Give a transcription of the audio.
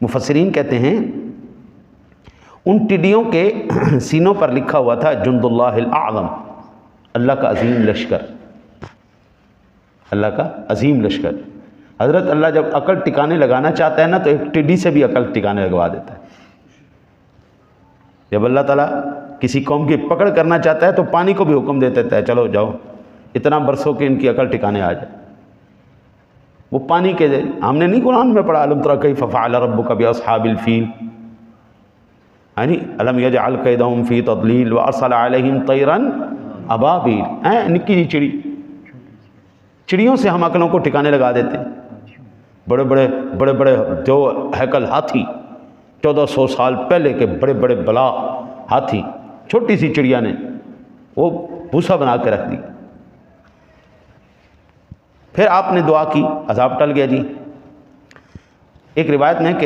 मुफस्सिरीन कहते हैं उन टिड्डियों के सीनों पर लिखा हुआ था जुंदुल्लाहिल आज़म, अल्लाह का अजीम लश्कर, अल्लाह का अजीम लश्कर। हज़रत अल्लाह जब अकल टिकाने लगाना चाहता है ना तो एक टिड्डी से भी अकल टिकाने लगवा देता है। जब अल्लाह ताला किसी कौम की पकड़ करना चाहता है तो पानी को भी हुक्म दे देता है, चलो जाओ इतना बरसों के इनकी अकल टिकाने आ जाए। वो पानी के, हमने नहीं कुरान में पढ़ा अलम तरा कैफ़ फ़अल रब्बुका बिअस्हाबिल फील, यानी अलम यजअल कैदहुम फ़ी तदलील व अरसल अलैहिम तैरन अबाबील, हैं निक्की सी चिड़ी, चिड़ियों से हम अकलों को ठिकाने लगा देते हैं। बड़े बड़े जो हैकल हाथी 1400 साल पहले के बड़े बड़े बला हाथी, छोटी सी चिड़िया ने वो भूसा बना के रख दी। फिर आपने दुआ की, अज़ाब टल गया जी। एक रिवायत में